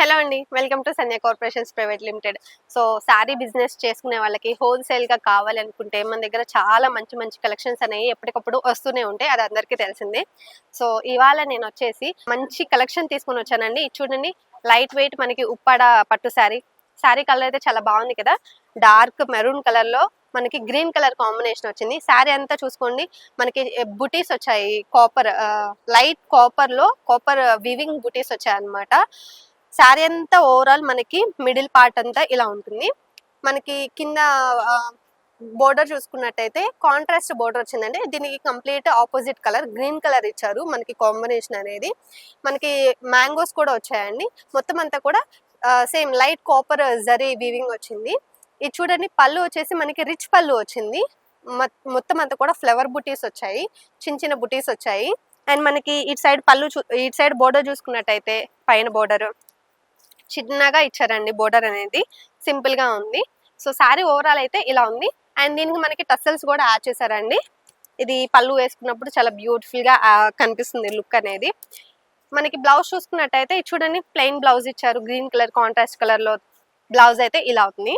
Hello అండి, welcome to Sandhya corporations private limited. So sari business చేసుకునే వాళ్ళకి హోల్సేల్గా కావాలి అనుకుంటే మన దగ్గర చాలా మంచి మంచి కలెక్షన్స్ అనేవి ఎప్పటికప్పుడు వస్తూనే ఉంటాయి. అది అందరికీ తెలిసిందే. సో ఇవాళ నేను వచ్చేసి మంచి కలెక్షన్ తీసుకుని వచ్చానండి. చూడండి, లైట్ వెయిట్ మనకి ఉప్పాడ పట్టు శారీ. శారీ కలర్ అయితే చాలా బాగుంది కదా. డార్క్ మెరూన్ కలర్లో మనకి గ్రీన్ కలర్ కాంబినేషన్ వచ్చింది. శారీ అంతా చూసుకోండి, మనకి బుటీస్ వచ్చాయి. లైట్ కాపర్ వివింగ్ బుటీస్ వచ్చాయి అనమాట. శారీ అంతా ఓవరాల్ మనకి మిడిల్ పార్ట్ అంతా ఇలా ఉంటుంది. మనకి కింద బోర్డర్ చూసుకున్నట్టయితే కాంట్రాస్ట్ బోర్డర్ వచ్చిందండి. దీనికి complete opposite colour green colour ఇచ్చారు. మనకి కాంబినేషన్ అనేది మనకి మ్యాంగోస్ కూడా వచ్చాయండి. మొత్తం అంతా కూడా same light copper zari weaving వచ్చింది. ఇది చూడండి, పళ్ళు వచ్చేసి మనకి రిచ్ పళ్ళు వచ్చింది. మొత్తం అంతా కూడా ఫ్లవర్ బుటీస్ వచ్చాయి, చిన్న చిన్న బుటీస్ వచ్చాయి. అండ్ మనకి ఇటు సైడ్ ఇటు సైడ్ బోర్డర్ చూసుకున్నట్టయితే పైన బోర్డర్ చిన్నగా ఇచ్చారండి. బోర్డర్ అనేది సింపుల్ గా ఉంది. సో శారీ ఓవరాల్ అయితే ఇలా ఉంది. అండ్ దీనికి మనకి టసల్స్ కూడా యాడ్ చేశారండి. ఇది పళ్ళు వేసుకున్నప్పుడు చాలా బ్యూటిఫుల్ గా కనిపిస్తుంది లుక్ అనేది. మనకి బ్లౌజ్ చూసుకున్నట్టయితే చూడండి, ప్లెయిన్ బ్లౌజ్ ఇచ్చారు. గ్రీన్ కలర్ కాంట్రాస్ట్ కలర్ లో బ్లౌజ్ అయితే ఇలా అవుతుంది.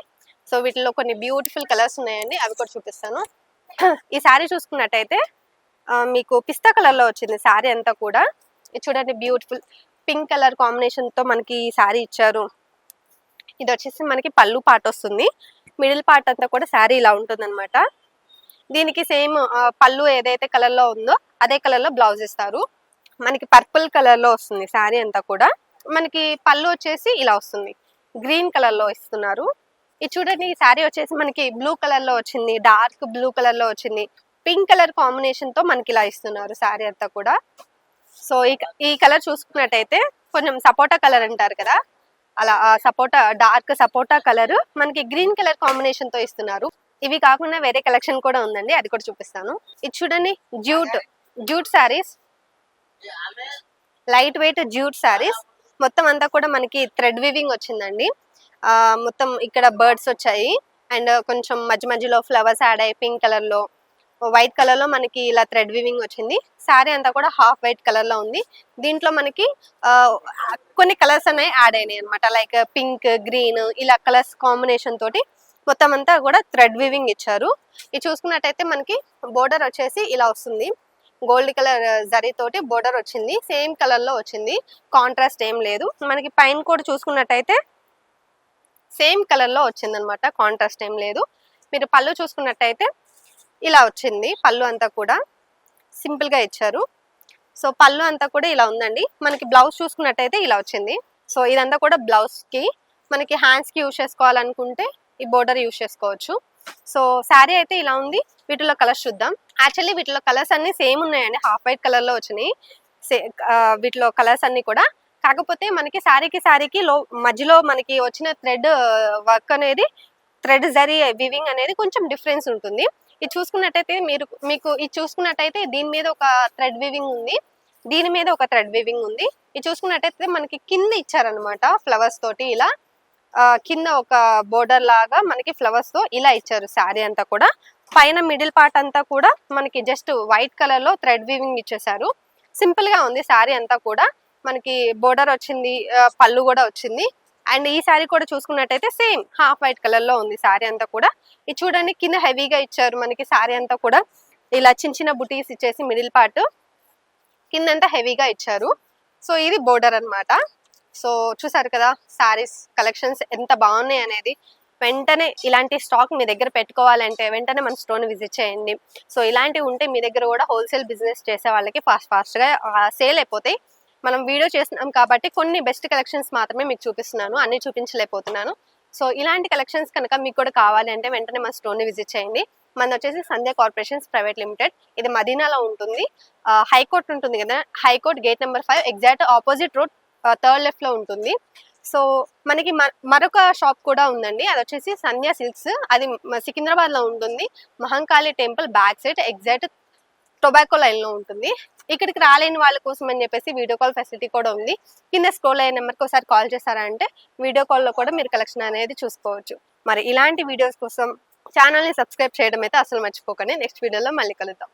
సో వీటిలో కొన్ని బ్యూటిఫుల్ కలర్స్ ఉన్నాయండి, అవి కూడా చూపిస్తాను. ఈ శారీ చూసుకున్నట్టయితే మీకు పిస్తా కలర్ లో వచ్చింది శారీ అంతా కూడా. చూడండి, బ్యూటిఫుల్ పింక్ కలర్ కాంబినేషన్ తో మనకి ఈ శారీ ఇచ్చారు. ఇది వచ్చేసి మనకి పళ్ళు పార్ట్ వస్తుంది. మిడిల్ పార్ట్ అంతా కూడా శారీ ఇలా ఉంటుంది అనమాట. దీనికి సేమ్ పళ్ళు ఏదైతే కలర్ లో ఉందో అదే కలర్ లో బ్లౌజ్ ఇస్తారు. మనకి పర్పుల్ కలర్ లో వస్తుంది శారీ అంతా కూడా. మనకి పళ్ళు వచ్చేసి ఇలా వస్తుంది, గ్రీన్ కలర్ లో ఇస్తున్నారు. ఇది చూడండి, ఈ శారీ వచ్చేసి మనకి బ్లూ కలర్ లో వచ్చింది, డార్క్ బ్లూ కలర్ లో వచ్చింది. పింక్ కలర్ కాంబినేషన్ తో మనకి ఇలా ఇస్తున్నారు శారీ అంతా కూడా. సో ఈ కలర్ చూసుకున్నట్టయితే కొంచెం సపోటా కలర్ అంటారు కదా, అలా డార్క్ సపోటా కలర్ మనకి గ్రీన్ కలర్ కాంబినేషన్ తో ఇస్తున్నారు. ఇవి కాకుండా వేరే కలెక్షన్ కూడా ఉందండి, అది కూడా చూపిస్తాను. ఇది చూడండి, jute saris, light weight jute saris. మొత్తం అంతా కూడా మనకి థ్రెడ్ వీవింగ్ వచ్చిందండి. మొత్తం ఇక్కడ బర్డ్స్ వచ్చాయి. అండ్ కొంచెం మధ్యలో ఫ్లవర్స్ యాడ్ అయ్యి పింక్ కలర్ లో, వైట్ కలర్ లో మనకి ఇలా థ్రెడ్ వీవింగ్ వచ్చింది. శారీ అంతా కూడా హాఫ్ వైట్ కలర్ లో ఉంది. దీంట్లో మనకి కొన్ని కలర్స్ అనేవి యాడ్ అయినాయి అనమాట. లైక్ పింక్, గ్రీన్, ఇలా కలర్స్ కాంబినేషన్ తోటి మొత్తం అంతా కూడా థ్రెడ్ వీవింగ్ ఇచ్చారు. ఇది చూసుకున్నట్టయితే మనకి బోర్డర్ వచ్చేసి ఇలా వస్తుంది. గోల్డ్ కలర్ జరీ తోటి బోర్డర్ వచ్చింది. సేమ్ కలర్ లో వచ్చింది, కాంట్రాస్ట్ ఏం లేదు. మనకి పైన కూడా చూసుకున్నట్టయితే సేమ్ కలర్ లో వచ్చింది అనమాట, కాంట్రాస్ట్ ఏం లేదు. మీరు పళ్ళు చూసుకున్నట్టయితే ఇలా వచ్చింది. పళ్ళు అంతా కూడా సింపుల్ గా ఇచ్చారు. సో పళ్ళు అంతా కూడా ఇలా ఉందండి. మనకి బ్లౌజ్ చూసుకున్నట్టయితే ఇలా వచ్చింది. సో ఇదంతా కూడా బ్లౌజ్ కి, మనకి హ్యాండ్స్ కి యూజ్ చేసుకోవాలనుకుంటే ఈ బోర్డర్ యూజ్ చేసుకోవచ్చు. సో శారీ అయితే ఇలా ఉంది. వీటిలో కలర్స్ చూద్దాం. యాక్చువల్లీ వీటిలో కలర్స్ అన్ని సేమ్ ఉన్నాయండి, హాఫ్ వైట్ కలర్ లో వచ్చినాయి వీటిలో కలర్స్ అన్ని కూడా. కాకపోతే మనకి శారీకి మధ్యలో మనకి వచ్చిన థ్రెడ్ వర్క్ అనేది, థ్రెడ్ జరీ వివింగ్ అనేది కొంచెం డిఫరెన్స్ ఉంటుంది. ఇది చూసుకున్నట్టయితే మీకు ఇది చూసుకున్నట్టయితే దీని మీద ఒక థ్రెడ్ వీవింగ్ ఉంది, దీని మీద ఒక థ్రెడ్ వీవింగ్ ఉంది. ఇది చూసుకున్నట్టయితే మనకి కింద ఇచ్చారనమాట ఫ్లవర్స్ తోటి. ఇలా కింద ఒక బోర్డర్ లాగా మనకి ఫ్లవర్స్ తో ఇలా ఇచ్చారు శారీ అంతా కూడా. పైన మిడిల్ పార్ట్ అంతా కూడా మనకి జస్ట్ వైట్ కలర్ లో థ్రెడ్ వీవింగ్ ఇచ్చేసారు. సింపుల్ గా ఉంది శారీ అంతా కూడా. మనకి బోర్డర్ వచ్చింది, పళ్ళు కూడా వచ్చింది. అండ్ ఈ శారీ కూడా చూసుకున్నట్టయితే సేమ్ హాఫ్ వైట్ కలర్ లో ఉంది శారీ అంతా కూడా. ఇది చూడండి, కింద హెవీగా ఇచ్చారు మనకి శారీ అంతా కూడా. ఇలా చిన్న చిన్న బుటీస్ ఇచ్చేసి మిడిల్ పార్ట్ కిందంతా హెవీగా ఇచ్చారు. సో ఇది బోర్డర్ అన్నమాట. సో చూసారు కదా శారీస్ కలెక్షన్స్ ఎంత బాగున్నాయి అనేది. వెంటనే ఇలాంటి స్టాక్ మీ దగ్గర పెట్టుకోవాలంటే వెంటనే మన స్టోర్ని విజిట్ చేయండి. సో ఇలాంటివి ఉంటే మీ దగ్గర కూడా హోల్సేల్ బిజినెస్ చేసే వాళ్ళకి ఫాస్ట్గా సేల్ అయిపోతాయి. మనం వీడియో చేస్తున్నాం కాబట్టి కొన్ని బెస్ట్ కలెక్షన్స్ మాత్రమే మీకు చూపిస్తున్నాను, అన్ని చూపించలేకపోతున్నాను. సో ఇలాంటి కలెక్షన్స్ కనుక మీకు కూడా కావాలి అంటే వెంటనే మన స్టోర్ని విజిట్ చేయండి. మనది వచ్చేసి సంధ్య కార్పొరేషన్స్ ప్రైవేట్ లిమిటెడ్. ఇది మదీనాలో ఉంటుంది. హైకోర్ట్ ఉంటుంది కదా, high court gate number 5 exact opposite road third left లో ఉంటుంది. సో మనకి మరొక షాప్ కూడా ఉందండి, అది వచ్చేసి సంధ్య సిల్క్స్. అది సికింద్రాబాద్ లో ఉంటుంది. Mahankali temple back side exact tobacco line లో ఉంటుంది. ఇక్కడికి రాలేని వాళ్ళ కోసం అని చెప్పేసి వీడియో కాల్ ఫెసిలిటీ కూడా ఉంది. కింద స్క్రోల్ అయ్యే నెంబర్కి ఒకసారి కాల్ చేశారంటే వీడియో కాల్లో కూడా మీరు కలెక్షన్ అనేది చూసుకోవచ్చు. మరి ఇలాంటి వీడియోస్ కోసం ఛానల్ని సబ్స్క్రైబ్ చేయడం అయితే అసలు మర్చిపోకండి. నెక్స్ట్ వీడియోలో మళ్ళీ కలుద్దాం.